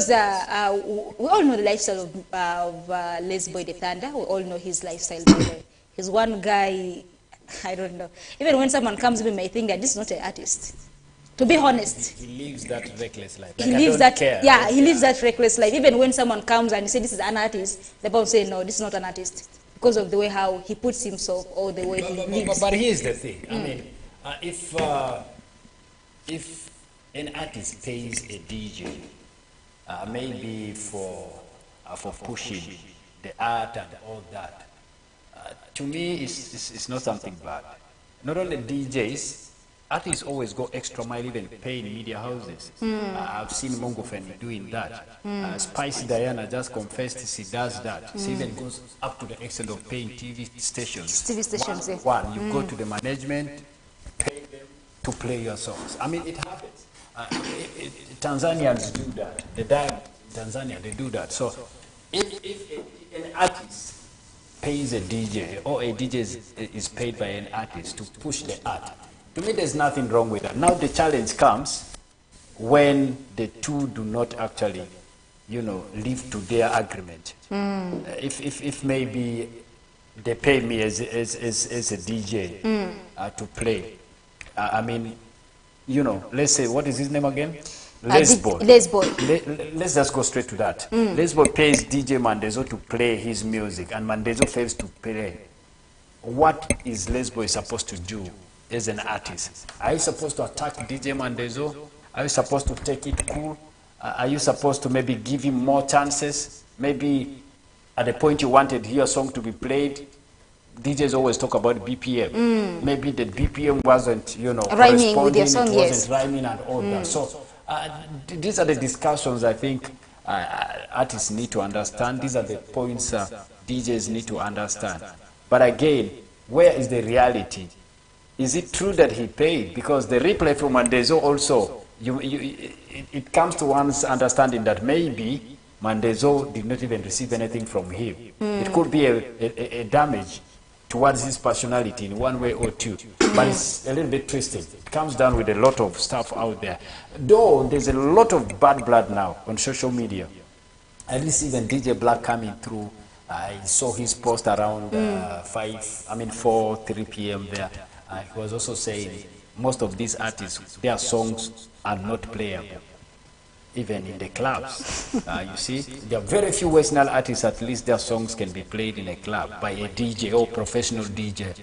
we all know the lifestyle of Les Boy the Thunder. We all know his lifestyle. He's one guy, I don't know. Even when someone comes to me, may think that this is not an artist. To be honest. He lives that reckless life. Like, he lives that, yeah, he lives that reckless life. Even when someone comes and says this is an artist, the people say, no, this is not an artist. Because of the way how he puts himself or the way he lives. But here's the thing. I mean, if an artist pays a DJ, maybe for pushing the art and all that, to me, it's not something bad. Not only DJs, artists always go extra mile, even paying media houses. I've seen Mongo Fendi doing that. Spicy Diana just confessed she does that. She even goes up to the extent of paying TV stations. TV stations, One, you go to the management, pay them to play your songs. I mean, it happens. Tanzanians do that. The Diamond in Tanzania, they do that. So if an artist pays a DJ, or a DJ is paid by an artist to push the art, to me, there's nothing wrong with that. Now the challenge comes when the two do not actually, live to their agreement. If maybe they pay me as a DJ to play, I mean, let's say, what is his name again? Les Boy. Les Boy. Let's just go straight to that. Les Boy pays DJ Mandezo to play his music, and Mandezo fails to play. What is Les Boy supposed to do as an artist? Are you supposed to attack DJ Mandezo? Are you supposed to take it cool? Are you supposed to maybe give him more chances? Maybe at the point you wanted your song to be played, DJs always talk about BPM. Maybe the BPM wasn't, rhyming with your song, it wasn't rhyming and all that. So these are the discussions I think artists need to understand. These are the points DJs need to understand. But again, where is the reality? Is it true that he paid? Because the replay from Mandezo also, it comes to one's understanding that maybe Mandezo did not even receive anything from him. It could be a damage towards his personality in one way or two. But it's a little bit twisted. It comes down with a lot of stuff out there. Though there's a lot of bad blood now on social media. At least even DJ Black coming through, I saw his post around 4, 3 p.m. there. He was also saying most of these artists, their songs are not playable, even in the clubs. You see, there are very few Western artists, at least their songs can be played in a club by a DJ or professional DJ.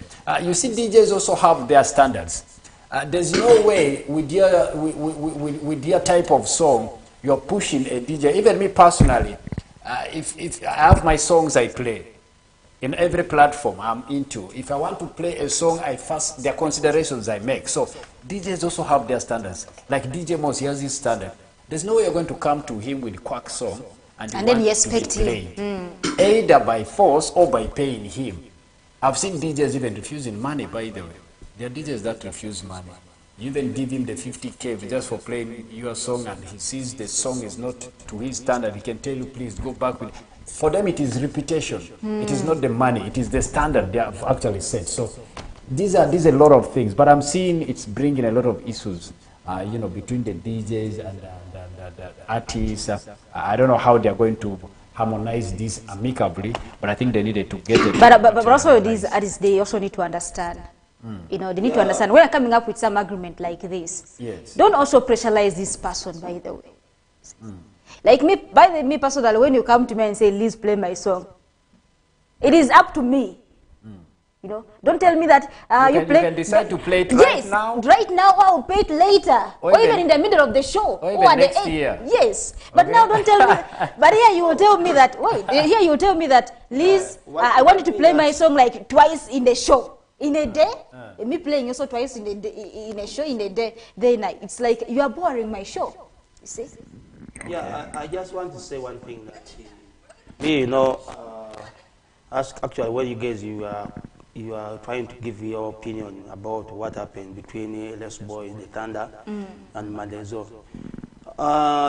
You see, DJs also have their standards. There's no way with your type of song, you're pushing a DJ. Even me personally, if I have my songs I play, in every platform I'm into. If I want to play a song, there are considerations I make. So DJs also have their standards. Like DJ Moss, he has his standard. There's no way you're going to come to him with a quack song and then you expect him. Either by force or by paying him. I've seen DJs even refusing money, by the way. There are DJs that refuse money. You even give him the 50K just for playing your song, and he sees the song is not to his standard. He can tell you, please go back with it. For them, it is reputation. It is not the money. It is the standard they have actually set. So these are a lot of things. But I'm seeing it's bringing a lot of issues, between the DJs and the artists. I don't know how they are going to harmonize this amicably, but I think they needed to get it. But also these artists, they also need to understand. They need to understand when you're coming up with some agreement like this. Yes. Don't also pressurize this person, by the way. Like me personally, when you come to me and say, Liz, play my song, it is up to me. Don't tell me that you can decide to play it right now. Right now, I'll play it later, or even in the middle of the show, or even next year. Yes, but now don't tell me. But here you will tell me that. Wait, here you will tell me that, Liz, I wanted to play my song like twice in the show, in a day. Me playing also twice in a show in a day, night. It's like you are boring my show. You see? Yeah, I just want to say one thing that actually when you guys you are trying to give your opinion about what happened between Les Boy, the Thunder, and Mandezo.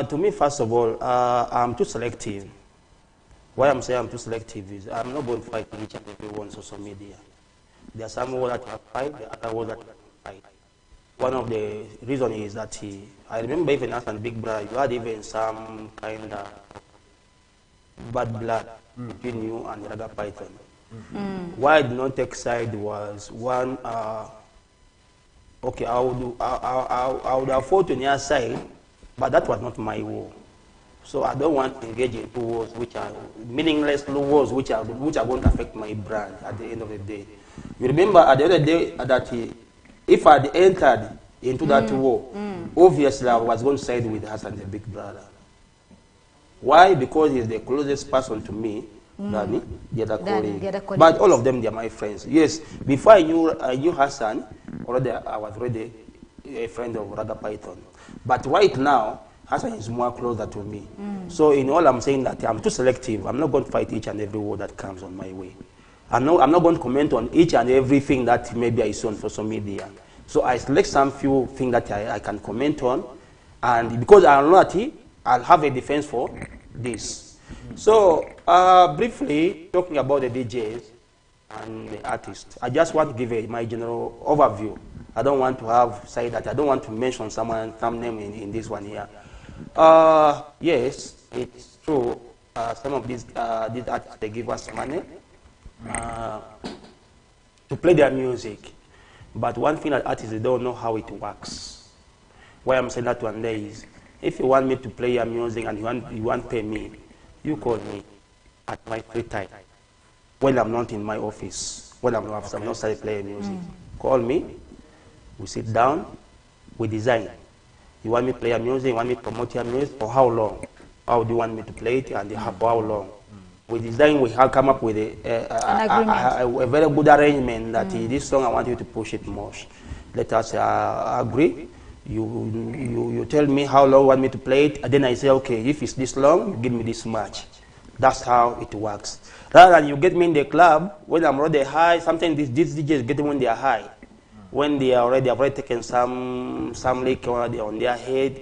To me, first of all, I'm too selective. Why I'm saying I'm too selective is I'm not going to fight each and every one on social media. There are some that I fight, the other ones that I fight. One of the reasons is that I remember even as a Big Brother, you had even some kind of bad blood between you and Raga Python. Why I did not take side was one, okay, I would have fought on your side, but that was not my war. So I don't want to engage in two wars which are meaningless wars which are going to affect my brand at the end of the day. You remember at the end of the day that if I had entered into that war, obviously I was going to side with Hassan, the Big Brother. Why? Because he's the closest person to me than the other colleague. But all of them, they are my friends. Yes, before I knew Hassan, already I was already a friend of Raga Python. But right now, Hassan is more closer to me. So in all, I'm saying that I'm too selective. I'm not going to fight each and every war that comes on my way. I'm not going to comment on each and everything that maybe I saw on social media. So I select some few things that I can comment on, and because I'm not, I'll have a defense for this. So briefly talking about the DJs and the artists, I just want to give my general overview. I don't want to have say that I don't want to mention some name in this one here. Yes, it's true. Some of these artists, they give us money to play their music. But one thing that artists, they don't know how it works. Why I'm saying that one day is, if you want me to play your music and you want to pay me, you call me at my free time. When I'm not in my office, when I'm not started playing music. Call me, we sit down, we design. You want me to play your music, you want me to promote your music, for how long? How do you want me to play it, and for how long? We design, we have come up with a very good arrangement that this song, I want you to push it more. Let us agree. You tell me how long you want me to play it, and then I say, okay, if it's this long, you give me this much. That's how it works. Rather than you get me in the club, when I'm already high, sometimes these DJs get me when they are high. When they have already taken some liquor on their head,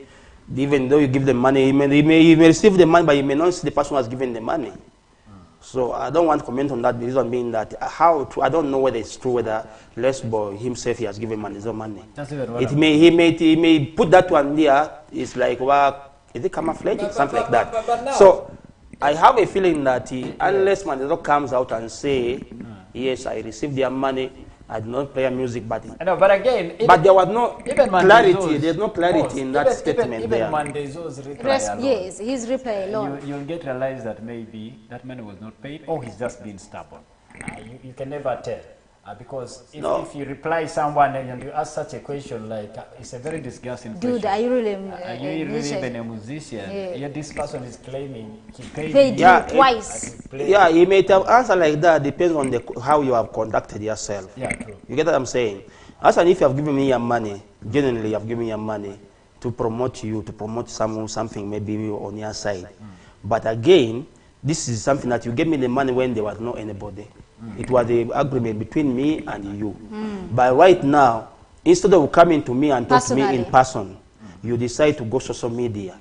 even though you give them money, you may receive the money, but you may not see the person who has given the money. So I don't want to comment on that. The reason being that I don't know whether it's true whether Les Boy himself he has given money, no money. He may put that one there. It's like, well, is it camouflage? Something like that. But so I have a feeling that unless Mandela comes out and say, yes, I received their money, I did not play music, but again, but there was no clarity. There's no clarity in that statement even there. Mandezo's reply alone, yes, his reply alone. You'll get realized that maybe that money was not paid, or he's just being stubborn. You can never tell. Because if you reply someone and you ask such a question, like, it's a very disgusting question. Dude, are you really even a musician? Yeah. Yet this person is claiming he paid you twice. Yeah, he may have answered like that, depends on how you have conducted yourself. Yeah, true. You get what I'm saying? As and if you have given me your money, genuinely you have given me your money to promote you, to promote something maybe on your side. But again, this is something that you gave me the money when there was no anybody. It was the agreement between me and you. But right now, instead of coming to me and talk to me in person, you decide to go social media.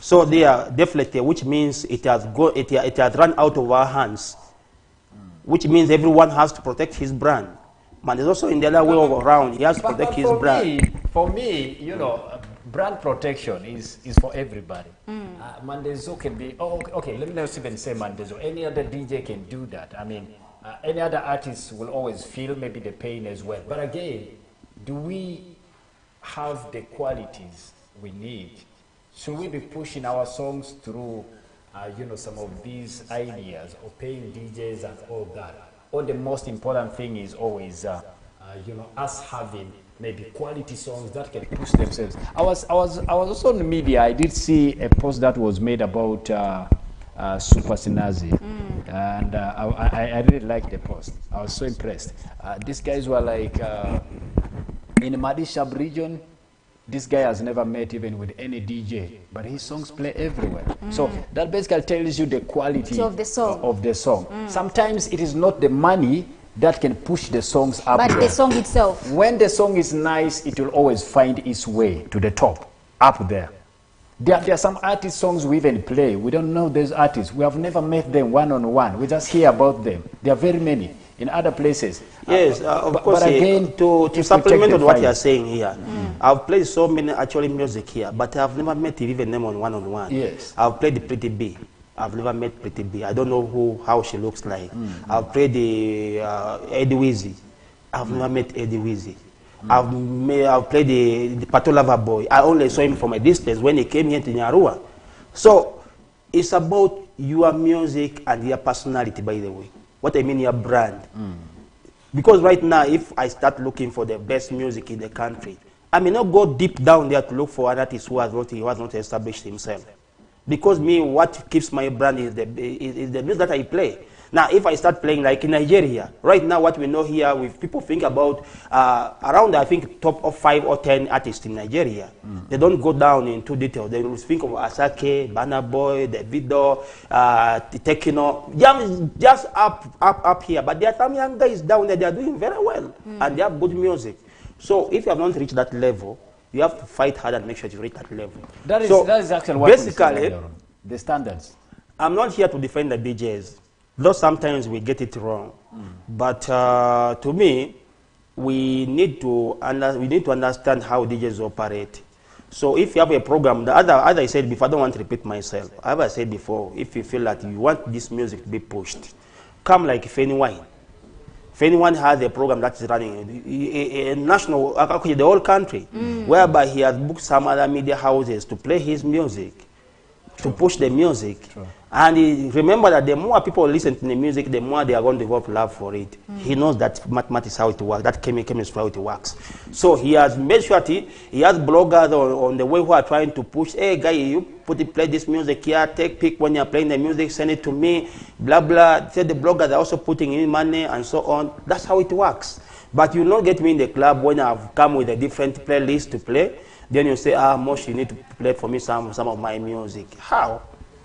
So they are definitely, which means it has run out of our hands. Which means everyone has to protect his brand. But there's also in the other way around, he has to protect his brand. For me, you know, brand protection is for everybody. Mandezo can be, okay, let me not even say Mandezo. Any other DJ can do that. I mean, any other artist will always feel maybe the pain as well. But again, do we have the qualities we need? Should we be pushing our songs through, you know, some of these ideas of paying DJs and all that? Or the most important thing is always, you know, us having maybe quality songs that can push themselves. I was also on the media. I did see a post that was made about Super Sinazi, and I really liked the post. I was so impressed. These guys were like, in the Madishab region, this guy has never met even with any DJ, but his songs play everywhere. So that basically tells you the quality of the song. Sometimes it is not the money that can push the songs up, but the song itself. When the song is nice, it will always find its way to the top, up there. There are some artist songs we even play. We don't know those artists. We have never met them one-on-one. We just hear about them. There are very many. in other places. Yes, of course. But again, to supplement on what you are saying here, I've played so many actually music here, but I've never met even them on one-on-one. Yes. I've played the Pretty B. I've never met Pretty B. I don't know how she looks like. I've played the Eddie Weezy. I've never met Eddie Weezy. I've played the Pato Lava Boy. I only saw him from a distance when he came here to Nyarua. So it's about your music and your personality, by the way. What I mean, your brand. Because right now, if I start looking for the best music in the country, I may not go deep down there to look for an artist who has not established himself. Because me, what keeps my brand is the music that I play. Now, if I start playing like in Nigeria, right now what we know here, with people think about around, I think, top of 5 or 10 artists in Nigeria. They don't go down into detail. They will think of Asake, Burna Boy, Davido, Tekno, just up here. But there are some young guys down there, they are doing very well, and they have good music. So if you have not reached that level, you have to fight hard and make sure you reach that level. That is actually what basically the standards. I'm not here to defend the DJs, though sometimes we get it wrong. But to me, we need to understand how DJs operate. So if you have a program, as I said before, I don't want to repeat myself. As I said before, if you feel that you want this music to be pushed, come like Fanny Wine. If anyone has a program that is running a national, actually the whole country, whereby he has booked some other media houses to play his music, to push the music. And remember that the more people listen to the music, the more they are going to develop love for it. He knows that mathematics how it works, that chemistry how it works. So he has made sure he has bloggers on the way who are trying to push, hey guy, you play this music here, take pic when you're playing the music, send it to me, blah blah. Say the bloggers are also putting in money and so on. That's how it works. But you not get me in the club when I've come with a different playlist to play. Then you say, Mosh, you need to play for me some of my music. How?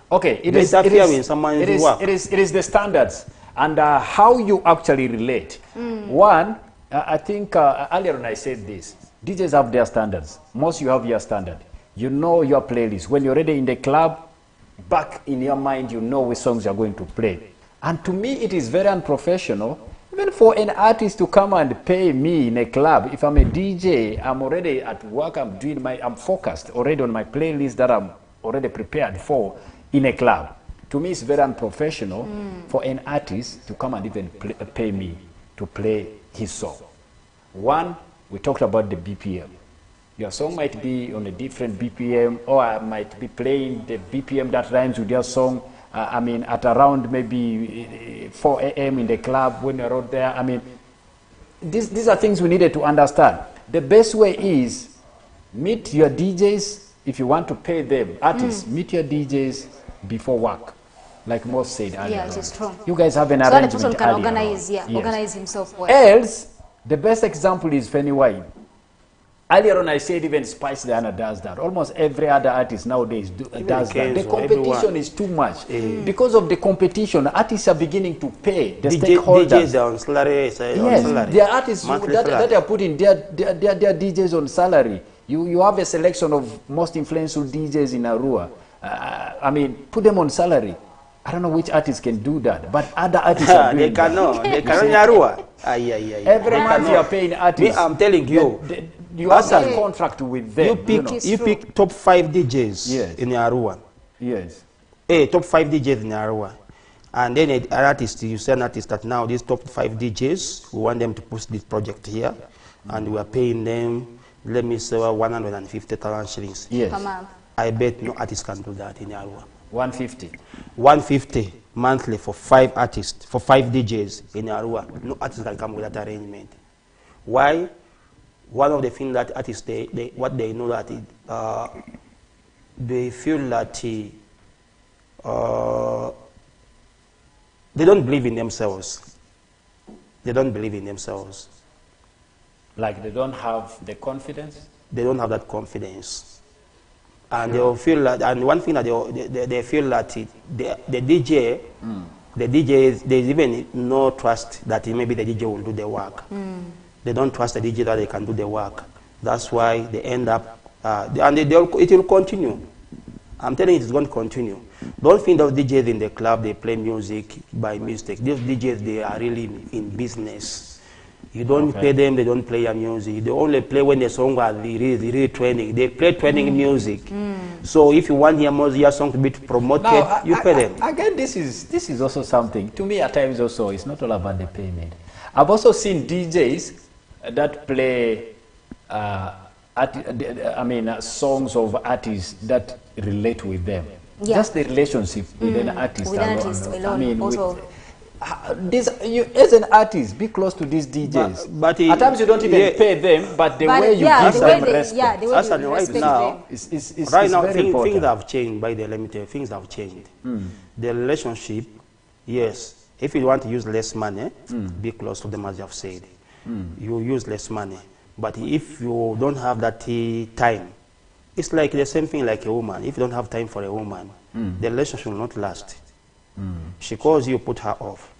Okay, it is the standards and how you actually relate. One, I think earlier when I said this, DJs have their standards. Most you have your standard. You know your playlist. When you're already in the club, back in your mind, you know which songs you're going to play. And to me, it is very unprofessional. Even for an artist to come and pay me in a club, if I'm a DJ, I'm already at work, I'm focused already on my playlist that I'm already prepared for in a club. To me, it's very unprofessional for an artist to come and even pay me to play his song. One, we talked about the BPM. Your song might be on a different BPM, or I might be playing the BPM that rhymes with your song. I mean, at around maybe 4 a.m. in the club when you're out there. I mean, these are things we needed to understand. The best way is meet your DJs. If you want to pay them, artists, meet your DJs before work, like Moss said earlier. Yeah, it is true. You guys have an so arrangement the person can earlier organize, on. organize himself well. Else, the best example is Fanny Wine. Earlier on, I said even Spice Diana does that. Almost every other artist nowadays does that. The competition is too much. Because of the competition, artists are beginning to pay the stakeholders. DJs are on salary. Yes, there are artists that are putting their DJs on salary. You have a selection of most influential DJs in Arua. I mean, put them on salary. I don't know which artists can do that, but other artists are doing that. They cannot in Arua. Every month you are paying artists. Me, I'm telling you. You have a contract with them. You pick top 5 DJs in Arua. Yes. Top 5 DJs in Arua. And then an artist, you say an artist that now these top 5 DJs, we want them to push this project here. And we are paying them, let me say, 150,000 shillings. Yes. Per month. I bet no artist can do that in Arua. 150. 150 monthly for 5 artists, for 5 DJs in Arua. No artist can come with that arrangement. Why? One of the things that artists, what they know that they feel that they don't believe in themselves. They don't believe in themselves. Like they don't have the confidence? They don't have that confidence. And they will feel that, and one thing that they feel that the DJ, there's even no trust that maybe the DJ will do the work. They don't trust the DJ that they can do the work. That's why they end up, and it will continue. I'm telling you, it's going to continue. Don't think of DJs in the club, they play music by mistake. These DJs, they are really in business. You don't pay them, they don't play your music. They only play when the song are really training. They play training music. So if you want your song to be promoted, now, you pay them. Again, this is also something. To me, at times also, it's not all about the payment. I've also seen DJs that play, songs of artists that relate with them. Yeah. Just the relationship with an artist. With an artist alone. I mean, also. You, as an artist, be close to these DJs. But at times you don't even pay them, but the way you give them respect. Yeah, the way you respect them. Right now, things have changed. By the limited, things have changed. The relationship, yes. If you want to use less money, be close to them, as you have said. You use less money. But if you don't have that time, it's like the same thing like a woman. If you don't have time for a woman, the relationship will not last. She calls you, put her off.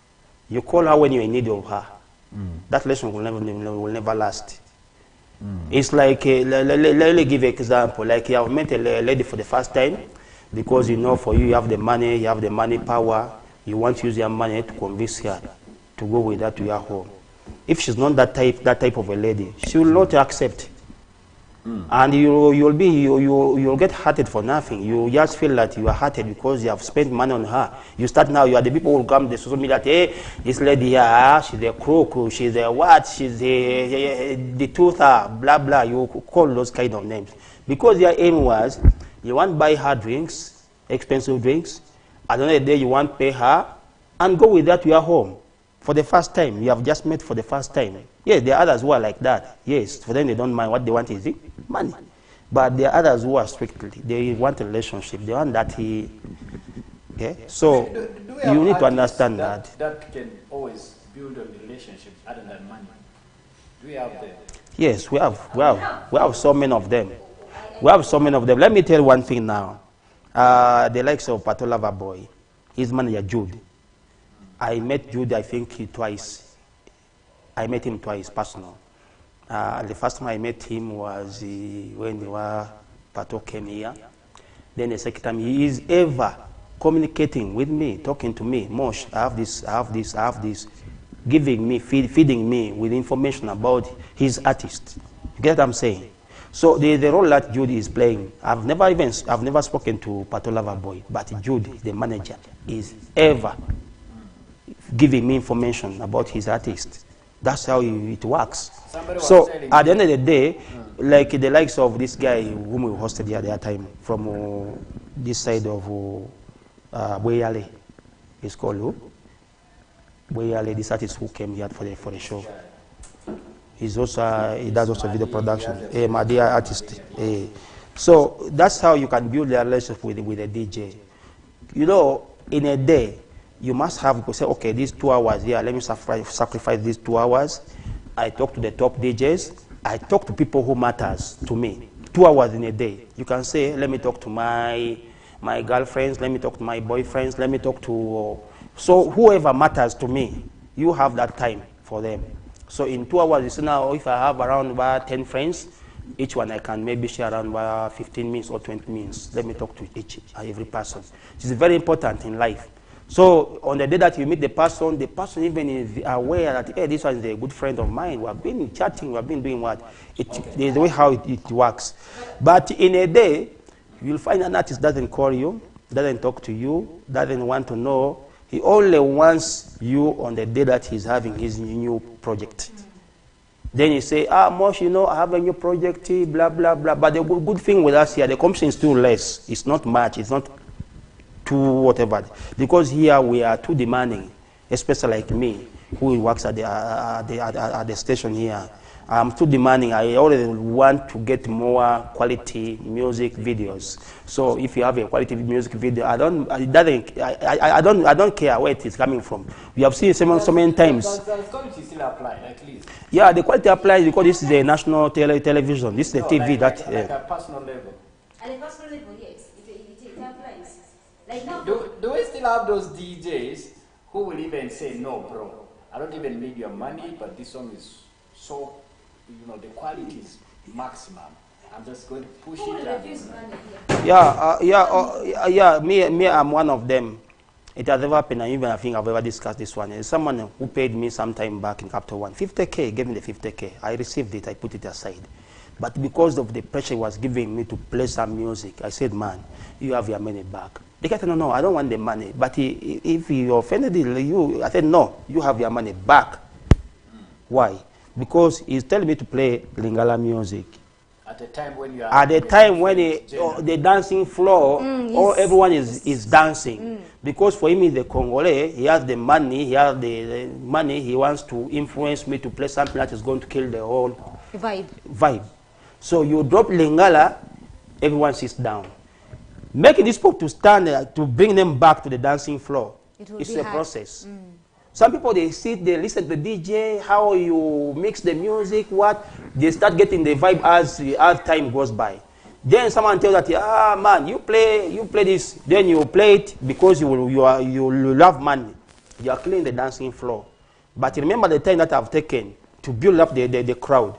You call her when you're in need of her. That relationship will never last. It's like, let me give an example. Like you have met a lady for the first time, because you know for you have the money power, you want to use your money to convince her to go with her to your home. If she's not that type of a lady, she will not accept. And you'll get hurted for nothing. You just feel that you are hurted because you have spent money on her. You start now, you are the people who come to the social media that, hey, this lady here, she's a crook, she's a what, she's the toother, blah, blah. You call those kind of names. Because your aim was, you want to buy her drinks, expensive drinks. At the end of the day, you want to pay her and go with her to your home. For the first time, you have just met for the first time. Yes, there are others who are like that. Yes, for them they don't mind. What they want is money. But there are others who are strictly, they want a relationship. They want that okay? So you need to understand that. That can always build a relationship other than money. Do we have them? Yes, we have so many of them. We have so many of them. Let me tell you one thing now. The likes of Pato Loverboy, his manager Jude. I met Jude, I think, twice. I met him twice, personal. The first time I met him was when Pato came here. Then the second time, he is ever communicating with me, talking to me. Mosh, I have this, I have this, I have this. Giving me, feeding me with information about his artist. You get what I'm saying? So the role that Jude is playing, I've never spoken to Pato Loverboy, but Jude, the manager, is ever giving me information about his artist. That's how it works. So at the end of the day, like the likes of this guy whom we hosted here at that time from this side of Boyale, it's called who? Boyale, this artist who came here for the show. He's also he does also video production. My dear artist. So that's how you can build a relationship with a DJ. You know, in a day, you must have to say, okay, these 2 hours here, let me sacrifice these 2 hours. I talk to the top DJs. I talk to people who matters to me. 2 hours in a day. You can say, let me talk to my girlfriends, let me talk to my boyfriends, let me talk to... so whoever matters to me, you have that time for them. So in 2 hours, you see now, if I have around about 10 friends, each one I can maybe share around about 15 minutes or 20 minutes. Let me talk to every person. It's very important in life. So on the day that you meet the person even is aware that, hey, this one is a good friend of mine. We have been chatting, we have been doing what? There's the way how it works. But in a day, you'll find an artist doesn't call you, doesn't talk to you, doesn't want to know. He only wants you on the day that he's having his new project. Then you say, Mosh, you know, I have a new project, blah, blah, blah. But the good thing with us here, the competition is too less. It's not much. It's not too whatever. Because here we are too demanding, especially like me, who works at the station here. I'm too demanding. I already want to get more quality music videos. So if you have a quality music video, I don't care where it is coming from. We have seen so many times. Does the quality still apply, at least? Yeah, the quality applies because this is a national television. This is a TV like a personal level. At a personal level, yes, it applies. Like now, do we still have those DJs who will even say, no, bro, I don't even need your money, but this song is so, you know, the quality is maximum. I'm just going to push it. Me, I'm one of them. It has ever happened, and even I think I've ever discussed this one. There's someone who paid me some time back in Capital One, 50K, gave me the 50K. I received it, I put it aside. But because of the pressure he was giving me to play some music, I said, man, you have your money back. The guy said, no, I don't want the money. But if he offended you, I said, no, you have your money back. Why? Because he's telling me to play Lingala music. At the time when you are... At the time when the dancing floor, everyone is dancing. Because for him, he's the Congolese, he has the money, he wants to influence me to play something that is going to kill the whole vibe. So you drop Lingala, everyone sits down. Making these people to stand there, to bring them back to the dancing floor, it's a process. Some people, they sit, they listen to the DJ, how you mix the music, what. They start getting the vibe as time goes by. Then someone tells that, man, you play this. Then you play it because you love money. You are cleaning the dancing floor. But remember the time that I've taken to build up the crowd.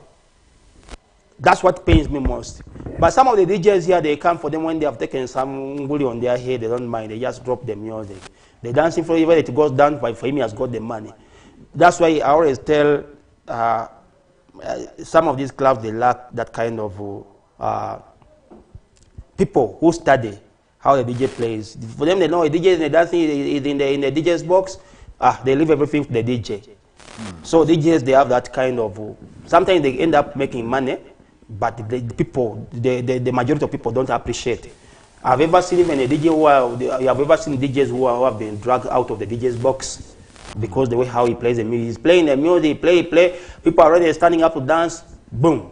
That's what pains me most. But some of the DJs here, they come for them when they have taken some nguli on their head, they don't mind, they just drop the music. The dancing floor, even it goes down, for him, he has got the money. That's why I always tell some of these clubs, they lack that kind of people who study how the DJ plays. For them, they know a DJ is in the dancing, is in the DJ's box, they leave everything to the DJ. So DJs, they have that kind of, sometimes they end up making money, but the majority of people don't appreciate it. I've ever seen even a DJ I've ever seen DJs who have been dragged out of the DJ's box because the way how he plays the music. He's playing the music, play. People are already standing up to dance. Boom.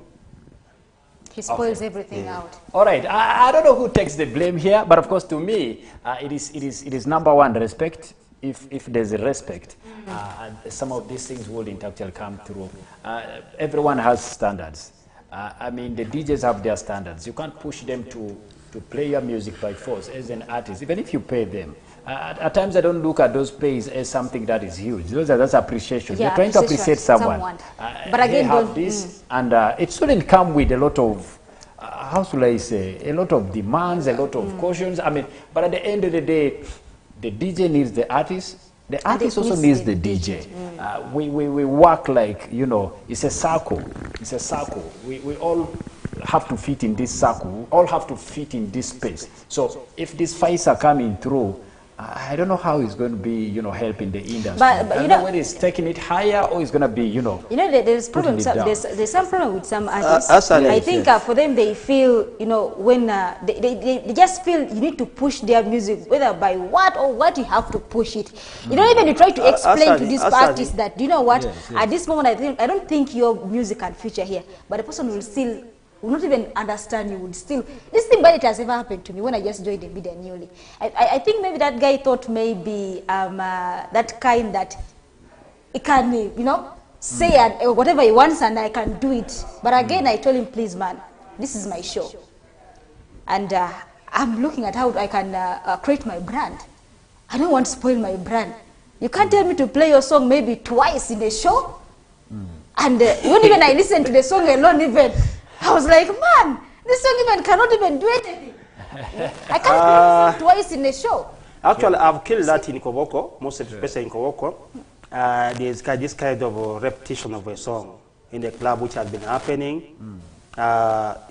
He spoils everything out. All right. I don't know who takes the blame here, but of course, to me, it is number one, respect. If there's a respect, some of these things wouldn't actually come through. Everyone has standards. I mean, the DJs have their standards. You can't push them to play your music by force as an artist, even if you pay them. At times, I don't look at those pays as something that is huge. That's appreciation. Yeah, You're trying to appreciate someone. But again, they have this, and it shouldn't come with a lot of, how should I say, a lot of demands, a lot of cautions. I mean, but at the end of the day, the DJ needs the artist. The artist also needs the DJ. We work like, you know, it's a circle. It's a circle. We all have to fit in this circle. We all have to fit in this space. So if these fights are coming through, I don't know how it's going to be, you know, helping the industry. But you know, whether it's taking it higher or it's going to be, you know, there's problems. There's some problem with some artists. I think for them, they feel, you know, when they just feel you need to push their music, whether by what you have to push it. You don't even try to explain to this artist that, you know what, at this moment, I don't think your music can feature here, but the person will still will not even understand you, would still, this thing, but it has ever happened to me when I just joined the media newly. I think maybe that guy thought maybe that kind that he can, you know, say whatever he wants and I can do it. But again, I told him, please, man, this is my show. And I'm looking at how I can create my brand. I don't want to spoil my brand. You can't tell me to play your song maybe twice in a show. And when even I listened to the song alone, even I was like, man, this song even cannot even do anything. I can't play this song twice in a show. Actually, I've killed that in Koboko, most especially in Koboko. There's this kind of a repetition of a song in the club which has been happening.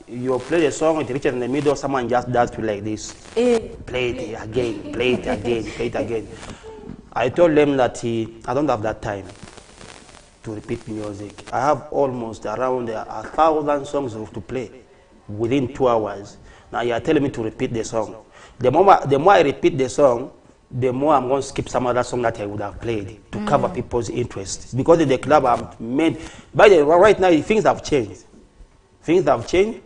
You play the song, it reaches in the middle, someone just does to like this. Play it again, play it again, play it again. I told them that I don't have that time to repeat music. I have almost around 1,000 songs to play within 2 hours. Now you are telling me to repeat the song. The more I repeat the song, the more I'm going to skip some other song that I would have played to cover people's interest. Because in the club I've made, by the way, right now things have changed. Things have changed,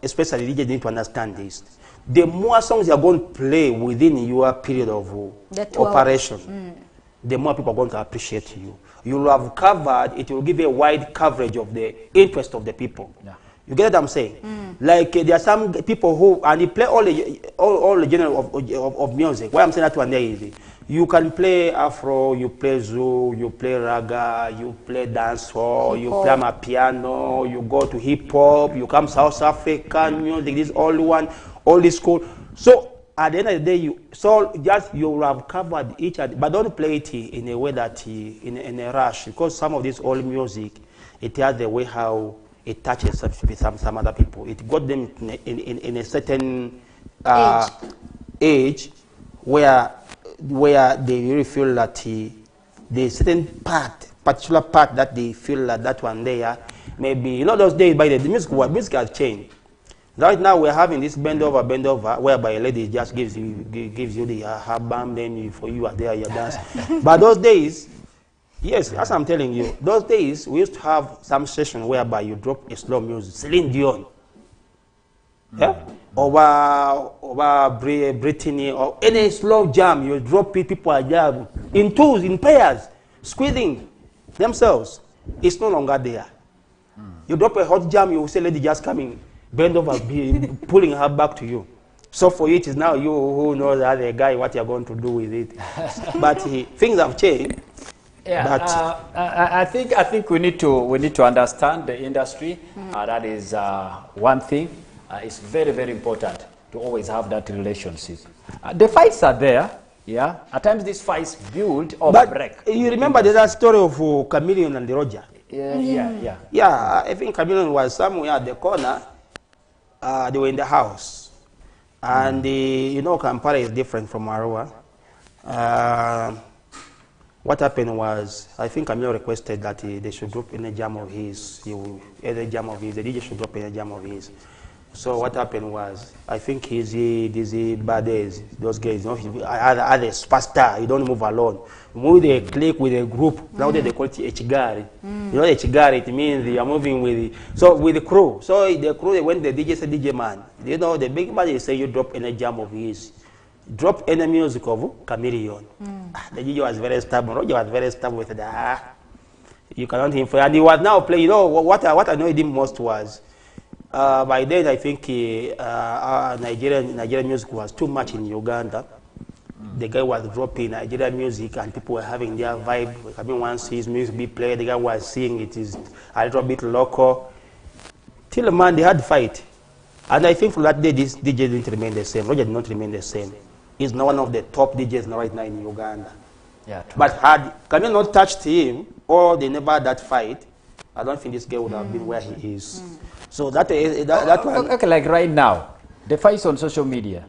especially DJs need to understand this. The more songs you're going to play within your period of operation, the more people are going to appreciate you. You will have covered, it will give a wide coverage of the interest of the people. Yeah. You get what I'm saying? Like there are some people who, and they play all the genre of music. Why I'm saying that one day is, You can play Afro, you play Zoo, you play Raga, you play dancehall, you play piano, you go to hip hop, you come South African music, this all this school. So at the end of the day, you have covered each other, but don't play it in a way that in a rush, because some of this old music, it has the way how it touches some other people. It got them in a certain age where they really feel that the certain particular part that they feel that one there, maybe, those days by the music has changed. Right now we're having this bend over, whereby a lady just gives you the her bam, then for you are there, you dance. But those days, yes, as I'm telling you, those days we used to have some session whereby you drop a slow music, Celine Dion, yeah, over Brittany, or any slow jam, you drop it, people are there in twos, in pairs, squeezing themselves. It's no longer there. You drop a hot jam, you say lady just coming, bend over, pulling her back to you. So for it is now you who knows the other guy what you're going to do with it. But things have changed. Yeah, I think we need to understand the industry. That is one thing. It's very, very important to always have that relationship. The fights are there. Yeah, at times these fights build or break. You remember the story of Chameleon and the Roger? Yeah, I think Chameleon was somewhere at the corner. They were in the house, and Kampala is different from Arua. What happened was, I think Camille requested that they should drop in a jam of his. The DJ should drop in a jam of his. So what happened was, I think Dizzy Bades, those guys, are the superstar. You don't move alone. Move the click with a group. Now they call it Echigari. Echigari, it means they are moving with the crew. So the crew, when the DJ said DJ man, the big man, they say you drop in a jam of his. Drop any music of Chameleon. The DJ was very stubborn. Roger was very stubborn with that. You cannot influence. And he was now playing. What annoyed him most was, by then I think Nigerian music was too much in Uganda. The guy was dropping Nigerian music and people were having their vibe. I mean, once his music be played, the guy was singing it is a little bit local. Till man, they had fight. And I think from that day, this DJ didn't remain the same. Roger did not remain the same. He's now one of the top DJs right now in Uganda. Yeah, true. But had Camille not touched him, or they never had that fight, I don't think this guy would have been where he is. So that one. Okay, like right now, the fights on social media.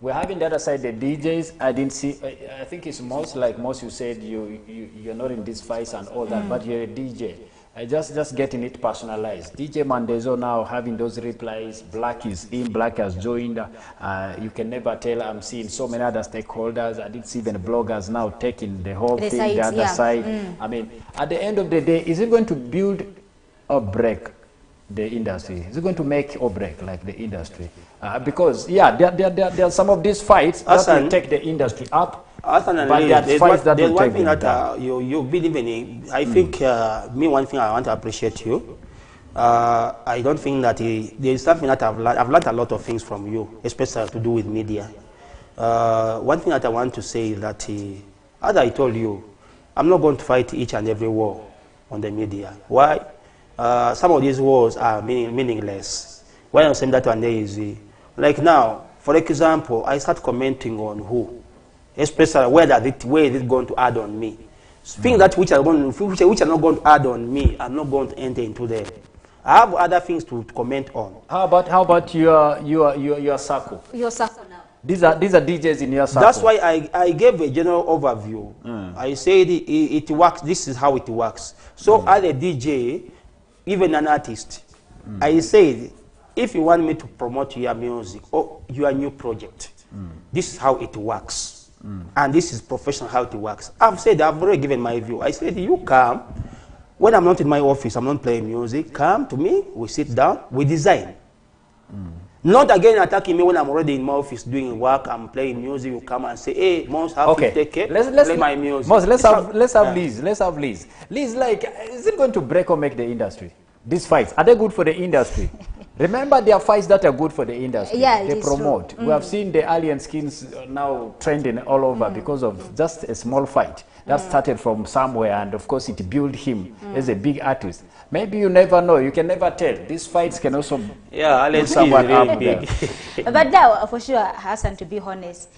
We're having the other side, the DJs. I didn't see. I think it's most like most you said. You're not in these fights and all that, but you're a DJ. Just getting it personalized. DJ Mandezo now having those replies. Black is in. Black has joined. You can never tell. I'm seeing so many other stakeholders. I did see even bloggers now taking the whole thing, the other side. I mean, at the end of the day, is it going to build or break the industry? Is it going to make or break like the industry? Because there are some of these fights that will take the industry up. There's one thing that you believe in. I think one thing I want to appreciate you. I don't think that there's something that I've learned a lot of things from you, especially to do with media. One thing that I want to say is that, as I told you, I'm not going to fight each and every war on the media. Why? Some of these wars are meaningless. Why I'm saying that one day is, like now, for example, I start commenting on who. Especially where is it going to add on me? Things that which are not going to add on me, I'm not going to enter into them. I have other things to comment on. How about your CHUKU? Your CHUKU now. These are DJs in your CHUKU. That's why I gave a general overview. I said it works. This is how it works. So as a DJ, even an artist, I said if you want me to promote your music or your new project, this is how it works. And this is professional how it works. I've already given my view. I said, you come. When I'm not in my office, I'm not playing music. Come to me, we sit down, we design. Not again attacking me when I'm already in my office doing work, I'm playing music. You come and say, hey, Mons, have to take care, play my music. Mons, let's have Liz. Let's have Liz. Liz, like, is it going to break or make the industry? These fights, are they good for the industry? Remember, there are fights that are good for the industry. Yeah, they promote. We have seen the alien skins now trending all over because of just a small fight that started from somewhere, and of course it built him as a big artist. Maybe you never know. You can never tell. These fights can also alien skins someone really up big. But now, for sure, Hassan, to be honest,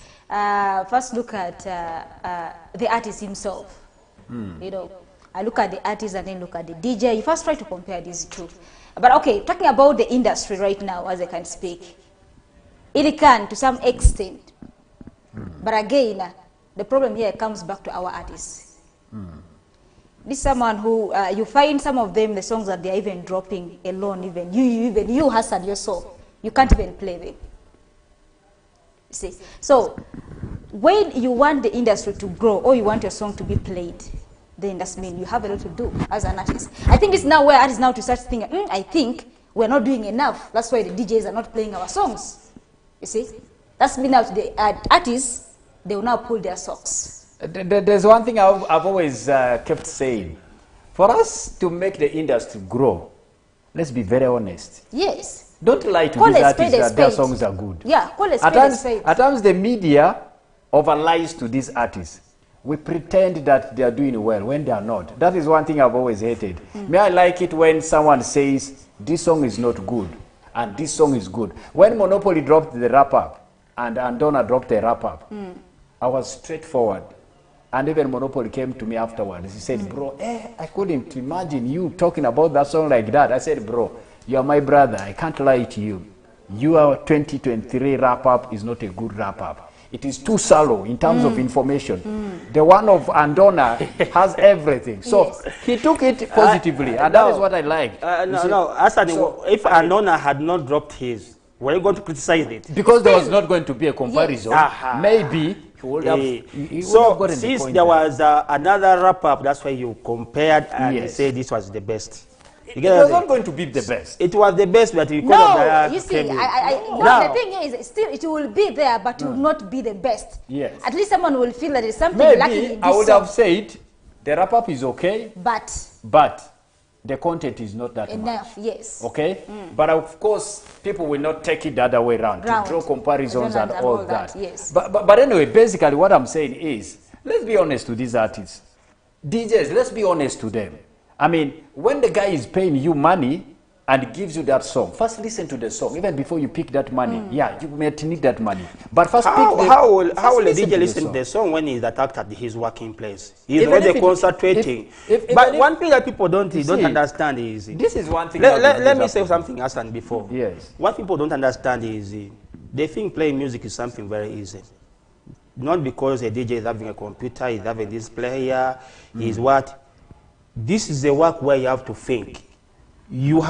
first look at the artist himself. You know, I look at the artist and then look at the DJ. You first try to compare these two. But okay, talking about the industry right now, as I can speak, it can to some extent. But again, the problem here comes back to our artists. This is someone who, you find some of them, the songs that they're even dropping alone, even you Hassan, yourself, you can't even play them. You see? So, when you want the industry to grow or you want your song to be played, then that's mean you have a lot to do as an artist. I think it's now where artists now to start thinking, I think we're not doing enough. That's why the DJs are not playing our songs. You see? That's mean now to the artists, they will now pull their socks. There's one thing I've always kept saying. For us to make the industry grow, let's be very honest. Yes. Don't lie to these artists that their songs are good. Yeah, call a spade a spade. At times the media over-lies to these artists. We pretend that they are doing well when they are not. That is one thing I've always hated. May I like it when someone says, this song is not good, and this song is good. When Monopoly dropped the wrap-up, and Andona dropped the wrap-up, I was straightforward. And even Monopoly came to me afterwards. He said, bro, I couldn't imagine you talking about that song like that. I said, bro, you are my brother. I can't lie to you. Your 2023 wrap-up is not a good wrap-up. It is too shallow in terms of information. The one of Andona has everything. So he took it positively, and that is what I like. If Andona had not dropped his, were you going to criticize it? Because there was not going to be a comparison. Yes. Maybe he would have, he would so have gotten since the point there was another wrap-up, that's why you compared and said this was the best. It was not going to be the best. It was the best, but you you see, the thing is, still it will be there, but it will not be the best. Yes. At least someone will feel that there's something lacking in this I would song. have said the wrap-up is okay, but the content is not that enough. much. Yes. Okay? But of course, people will not take it the other way around to draw comparisons and all that. Yes. But anyway, basically what I'm saying is, let's be honest to these artists. DJs, let's be honest to them. I mean, when the guy is paying you money and gives you that song, first listen to the song, even before you pick that money. Yeah, you may need that money. But first how will a DJ listen to the song when he's attacked at his working place? He's already concentrating. But one thing that people don't understand is... This is one thing... Let me say something, Hassan, before. Yes. What people don't understand is they think playing music is something very easy. Not because a DJ is having a computer, he's having this player, is what... This is a work where you have to think. Your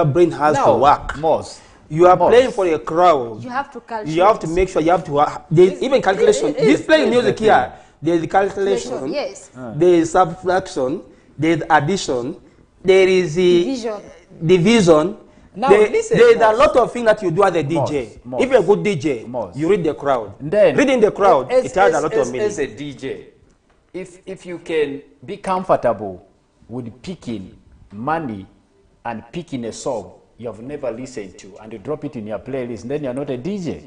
brain has to work. You are playing for a crowd. You have to calculate. You have to make sure you have to. There's even calculation. This playing music here. There's the calculation. Yes. There is subtraction. There is addition. There is the division. Now, there's a lot of things that you do as a DJ. If you're a good DJ, you read the crowd. Then, reading the crowd, it has a lot of meaning. As a DJ, if you can be comfortable with picking money and picking a song you have never listened to and you drop it in your playlist, then you're not a DJ.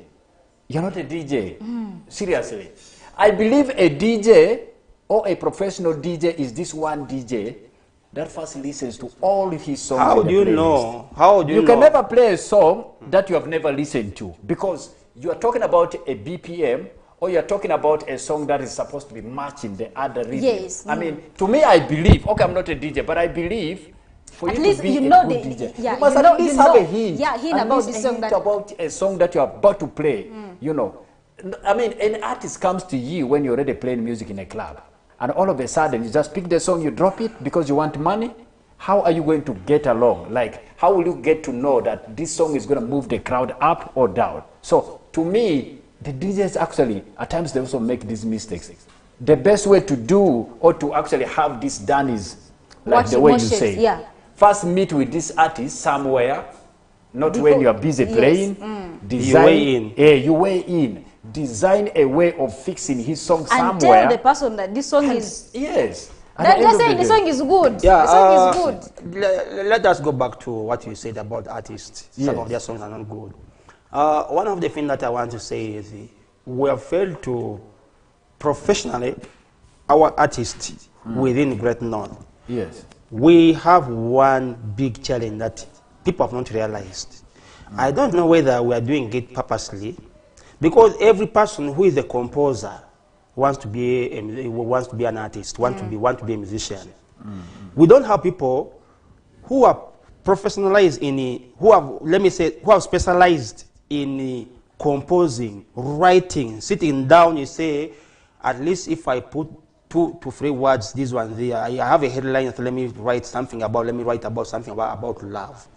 You're not a DJ. Seriously. I believe a DJ or a professional DJ is this one DJ that first listens to all his songs. How do you know? How do you know? You can never play a song that you have never listened to because you are talking about a BPM or you're talking about a song that is supposed to be matching the other rhythm. Yes. I mean, to me, I believe, okay, I'm not a DJ, but I believe for at you least to be you a know good the, DJ, yeah, you must you know, at least you have know, a hint. Yeah, hint about this song that... about a song that you're about to play, you know. I mean, an artist comes to you when you're already playing music in a club, and all of a sudden, you just pick the song, you drop it because you want money. How are you going to get along? Like, how will you get to know that this song is going to move the crowd up or down? So, to me, the DJs actually, at times they also make these mistakes. The best way to do or to actually have this done is like the way you say. Yeah. First meet with this artist somewhere, not when you are busy playing. Design, you weigh in. Design a way of fixing his song somewhere. And tell the person that this song is... Yes. Just saying the song is good. Yeah, the song is good. Let us go back to what you said about artists. Yes. Some of their songs are not good. One of the things that I want to say is we have failed to professionally our artists within Great North. Yes. We have one big challenge that people have not realized. I don't know whether we are doing it purposely, because every person who is a composer wants to be an artist, want to be a musician. We don't have people who are professionalized who have specialized in composing, writing, sitting down. You say, at least if I put 2 to 3 words, this one there, I have a headline, so let me write about something about love.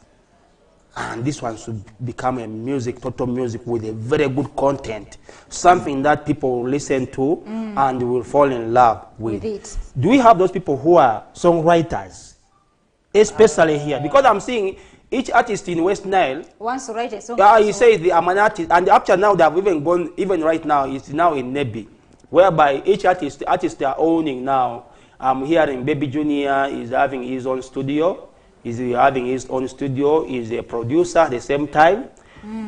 And this one should become a total music with a very good content, something that people will listen to and will fall in love with it. Do we have those people who are songwriters, especially here? Because I'm seeing each artist in West Nile wants to write a song. you say I'm an artist, and up to now they have even gone, even right now, it's now in Nebi, whereby each artist they are owning now. I'm hearing Baby Junior is having his own studio. Is having his own studio, is a producer at the same time.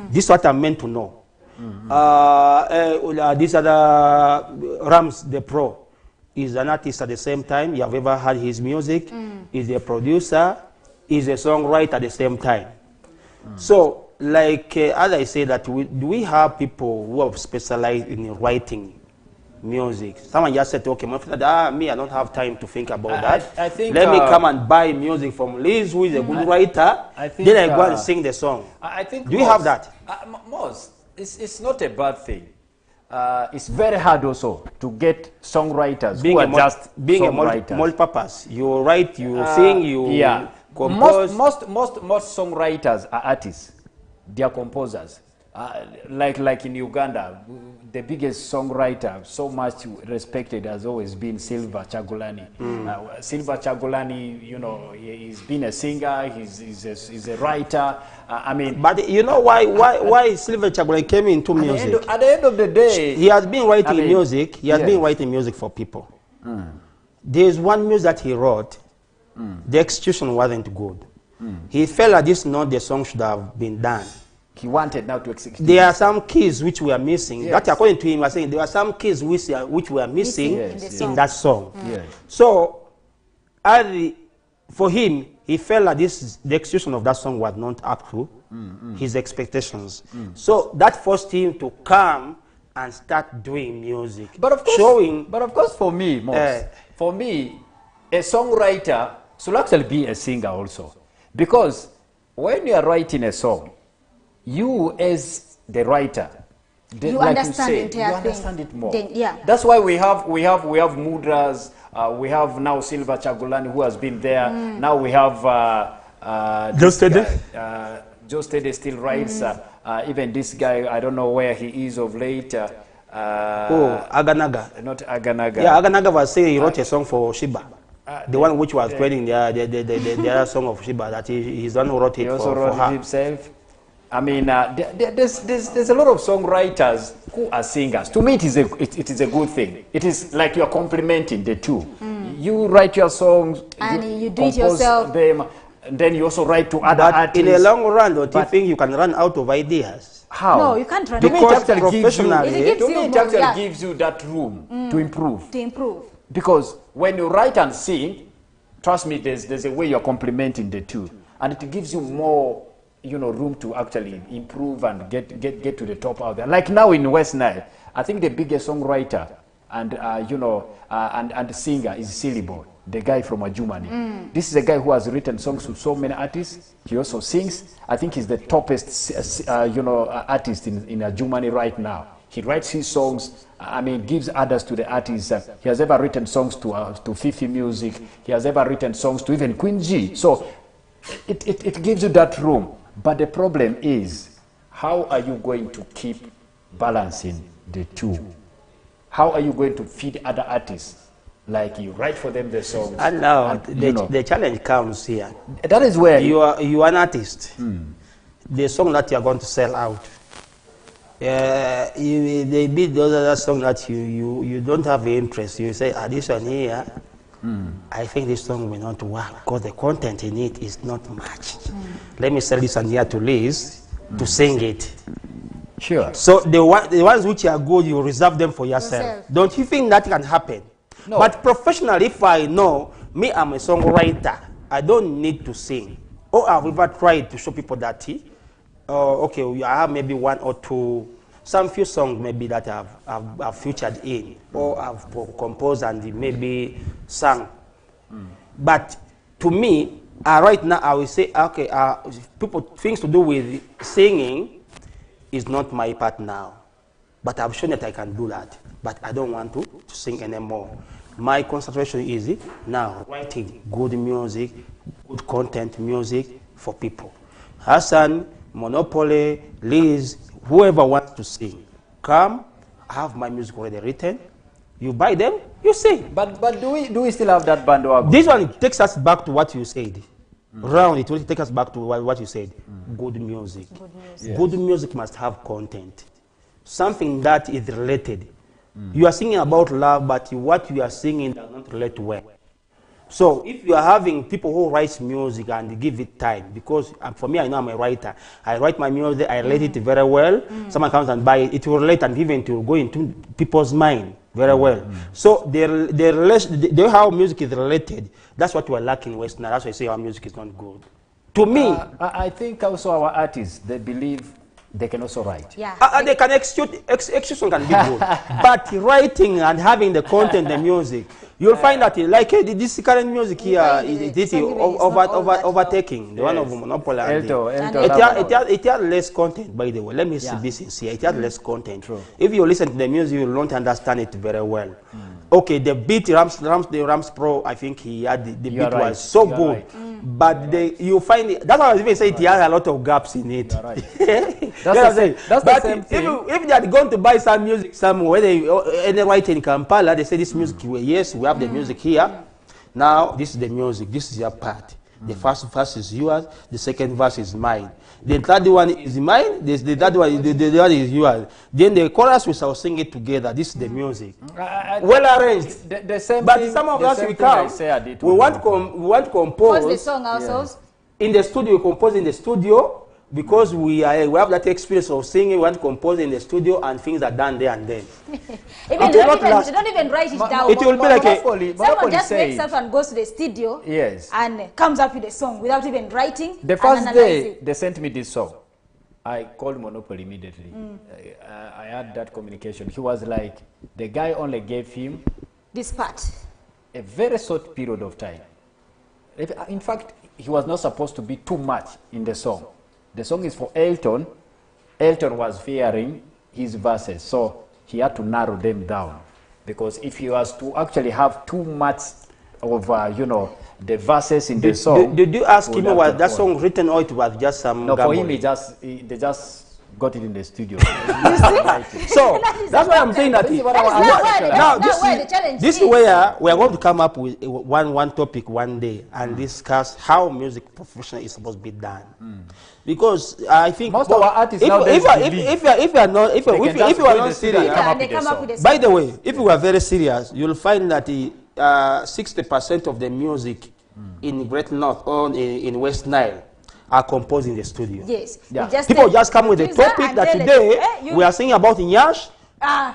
This is what I'm meant to know. This other Rams the Pro is an artist at the same time. You have ever heard his music? Is a producer, is a songwriter at the same time. So, like as I say, that do we have people who have specialized in writing music? Someone just said, okay, me, I don't have time to think about that. I think, let me come and buy music from Liz, who is a good writer. Then I go and sing the song. I think do you have that? Most. It's not a bad thing. It's very hard also to get songwriters who are just songwriters. Multi-purpose. You write, you sing, you compose. Most songwriters are artists. They are composers. Like in Uganda, the biggest songwriter, so much respected, has always been Silver Chagulani. Silver Chagulani, you know, he's been a singer, he's a writer. I mean, but you know why Silver Chagulani came into music? At the end of the day, he has been writing music. He has been writing music for people. There's one music that he wrote. The execution wasn't good. He felt like this the song should have been done. He wanted now to execute. There are some keys which we are missing. Yes. That according to him, was saying there are some keys which we are missing in that song. Yes. So, for him, he felt like the execution of that song was not up to his expectations. So that forced him to come and start doing music. But of course, for me, a songwriter should actually be a singer also, because when you are writing a song, you as the writer, you like understand you say, you understand it more. Yeah. That's why we have Mudras, we have now Silver Chagulani, who has been there. Now we have Joe Steady. Joe Steady still writes. Even this guy, I don't know where he is of late. Aganaga. Not Aganaga. Yeah, Aganaga was saying he wrote a song for Shiba. The one which was playing the other song of Shiba, that he's the one who wrote it. He also wrote it himself. I mean, there's a lot of songwriters who are singers. To me, it is a good thing. It is like you are complementing the two. You write your songs, and you do it yourself. Them, and then you also write to other artists. In a long run, don't you think you can run out of ideas? How? No, you can't run. Because professionally, it actually gives you that room to improve. Because when you write and sing, trust me, there's a way you're complementing the two, and it gives you more, room to actually improve and get to the top out there. Like now in West Nile, I think the biggest songwriter and and singer is Silly Boy, the guy from Ajumani. This is a guy who has written songs to so many artists. He also sings. I think he's the toppest artist in Ajumani right now. He writes his songs. I mean, gives others to the artists. He has ever written songs to Fifi Music. He has ever written songs to even Queen G. So it gives you that room. But the problem is, how are you going to keep balancing the two? How are you going to feed other artists? Like you write for them the songs. And now the challenge comes here. That is where you are an artist. The song that you are going to sell out. They beat those other songs that you don't have interest. You say, this one here, I think this song will not work because the content in it is not much. Let me sell this and here to Liz to sing it. Sure. So the ones which are good, you reserve them for yourself. Don't you think that can happen? No. But professionally, if I know, me, I'm a songwriter, I don't need to sing. Or I've ever tried to show people that, okay, I have maybe one or two, some few songs maybe that I've featured in, or I've composed and maybe sung. But to me, right now, I will say, okay, things to do with singing is not my part now. But I've shown that I can do that. But I don't want to sing anymore. My concentration is now writing good music, good content music for people. Hassan, Monopoly, Liz, whoever wants to sing, come, I have my music already written. You buy them, you sing. But do we still have that bandwagon? This one takes us back to what you said. Round it will take us back to what you said. Good music. Good music. Yes. Good music must have content. Something that is related. You are singing about love, but what you are singing does not relate well. So if you are having people who write music and give it time, because for me, I know I'm a writer. I write my music, I relate it very well. Someone comes and buy it, it will relate and even it will go into people's mind very well. So the how music is related, that's what we are lacking in Western. That's why I say our music is not good. To me, I think also our artists, they believe they can also write. Yeah. they can execution can be good, but writing and having the content, the music, you'll find that like this current music here is overtaking the one of Monopoly. It has less content, by the way. Let me be sincere. It has less content. True. If you listen to the music, you won't understand it very well. Okay, the beat Rams Pro, I think he had the beat right. was so You are good, right. but you find it. That's why I was even saying it has a lot of gaps in it. You are right. That's the same thing. If they had gone to buy some music somewhere, any writer in Kampala, they say this music, yes, we have the music here. Now, this is the music, this is your part. The first verse is yours, the second verse is mine. The third one is mine, the third one, the one is yours. Then the chorus, we shall sing it together. This is the music. Well arranged. The same But thing, some of the us, same we thing I come, say I did we with want What's the compose song ourselves? in the studio, we compose in the studio, because we have that experience of singing, we want to compose in the studio, and things are done there and then. Even don't even write it down. It will be like someone just wakes up and goes to the studio and comes up with a song without even writing. The first day they sent me this song, I called Monopoly immediately. I had that communication. He was like, the guy only gave him this part. A very short period of time. In fact, he was not supposed to be too much in the song. The song is for Elton. Elton was fearing his verses, so he had to narrow them down. Because if he was to actually have too much of, the verses in the song. Did you ask him, was that song written or it was just some No, gamble? for him, they just got it in the studio. So, that's why I'm saying that. This is where we are going to come up with one topic one day and discuss how music profession is supposed to be done. Because I think most of our artists if you are not serious, by the way, if you are very serious, you'll find that 60% of the music in Great North or in West Nile are composed in the studio. Yes. People just come with a topic that today we are singing about Nyash,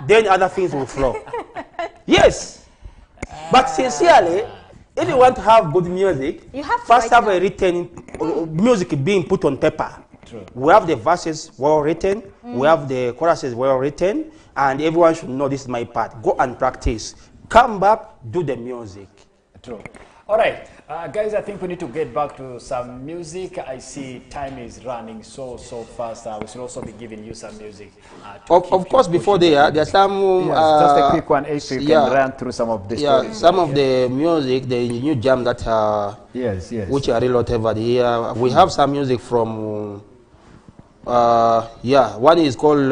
then other things will flow. Yes. But sincerely, if you want to have good music, you have to first have a written music being put on paper. True. We have the verses well written, we have the choruses well written, and everyone should know this is my part. Go and practice. Come back, do the music. True. All right, guys, I think we need to get back to some music. I see time is running so fast. We should also be giving you some music. Of course, before there's some... just a quick one, if you can run through some of the stories. Some of the music, the new jam that which are real over here. We have some music from... one is called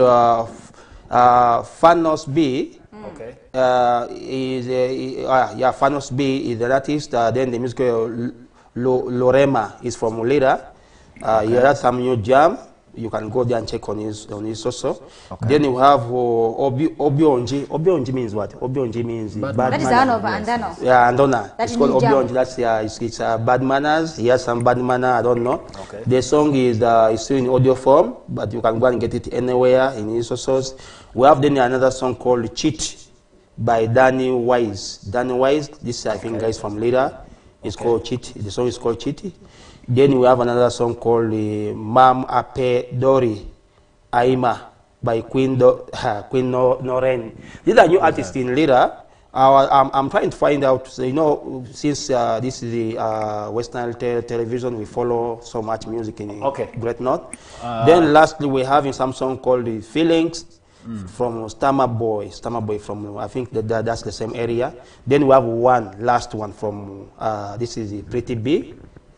Fanos B. Okay. Fanos B is the artist. Then the music Lorema is from Lira. You have some new jam. You can go there and check on his also. Okay. Then you have Obionji. Obionji means what? Obionji means bad that is manners. Yeah, Andona. It's called Obionji. That's it's bad manners. He has some bad manner. I don't know. Okay. The song is still in audio form, but you can go and get it anywhere in his sources. We have then another song called Cheat by Danny Wise. Danny Wise. This I think guys from Lira. It's called Cheat. The song is called Cheat. Then we have another song called Mam Ape Dori Aima by Queen Noren. These are new artists in Lira. I'm trying to find out, since this is the Western television, we follow so much music in Great North. Then lastly, we're having some song called The Feelings from Stammer Boy from, I think that's the same area. Then we have last one from, this is Pretty B.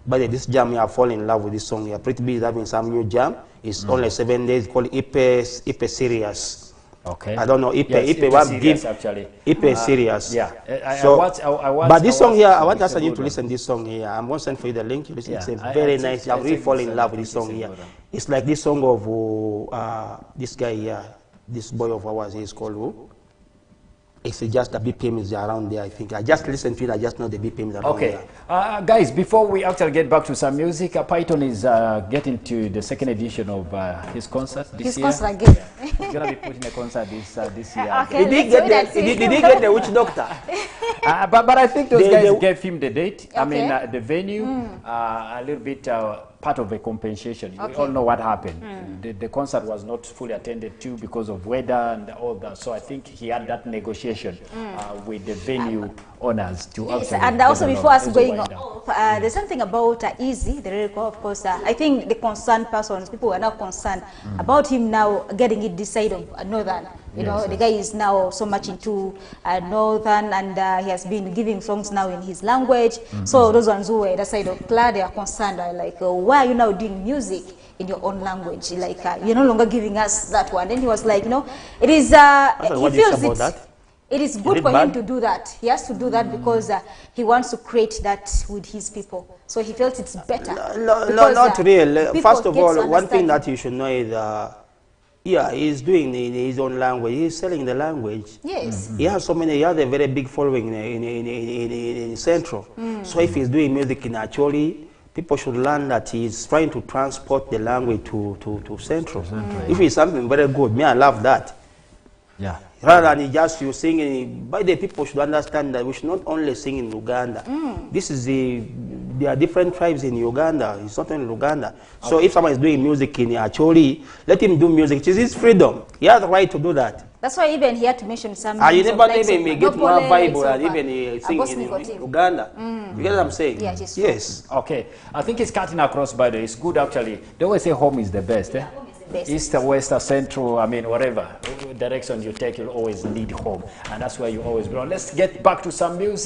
But this jam, I fall in love with this song. Pretty B is having some new jam. It's only 7 days, called Ipe Serious. Okay. I don't know, Ipe Serious, actually. Ipe Serious. Yeah. I watch, but this song here, I want us you to listen to this song here. I'm going to send for you the link. It's a very nice, I really fall in love with this song here. It's like this song of this guy here, this boy of ours, he's called who? It's just the BPM is around there, I think. I just listened to it, I just know the BPM is around there. Guys, before we actually get back to some music, Python is getting to the second edition of his concert this year. His concert again. He's going to be putting a concert this year. Okay, did he get the witch doctor? But I think those guys gave him the date, I mean the venue, a little bit part of a compensation. We all know what happened. The concert was not fully attended to because of weather and all that. So I think he had that negotiation with the venue owners to actually. And also before us going off, there's something about Easy, the lyrical, of course. I think the concerned persons, people were now concerned about him now getting it this side of Northern. You know, the guy is now so much into Northern, and he has been giving songs now in his language. So those ones who were the side of Cla, they are concerned. Are like, why are you now doing music in your own language? Like, you're no longer giving us that one. Then he was like, it is. He feels it is good for him to do that. He has to do that because he wants to create that with his people. So he felt it's better. No, not real. First of all, one thing that you should know is. Yeah, he's doing his own language. He's selling the language. Yes. He has so many. He has a very big following in Central. So if he's doing music in Acholi, people should learn that he's trying to transport the language to Central. If it's something very good, me, I love that. Yeah. Rather than just you singing, by the people should understand that we should not only sing in Uganda. This is there are different tribes in Uganda. It's not only Uganda. So if someone is doing music in Acholi, let him do music. It is his freedom. He has the right to do that. That's why even he had to mention some. You never even get more Bible and even sing in Uganda. You get what I'm saying? Yeah, yes. Okay. I think it's cutting across, by the way. It's good actually. They always say home is the best. East, west, central, I mean, whatever direction you take, you'll always lead home. And that's where you always belong. Let's get back to some music.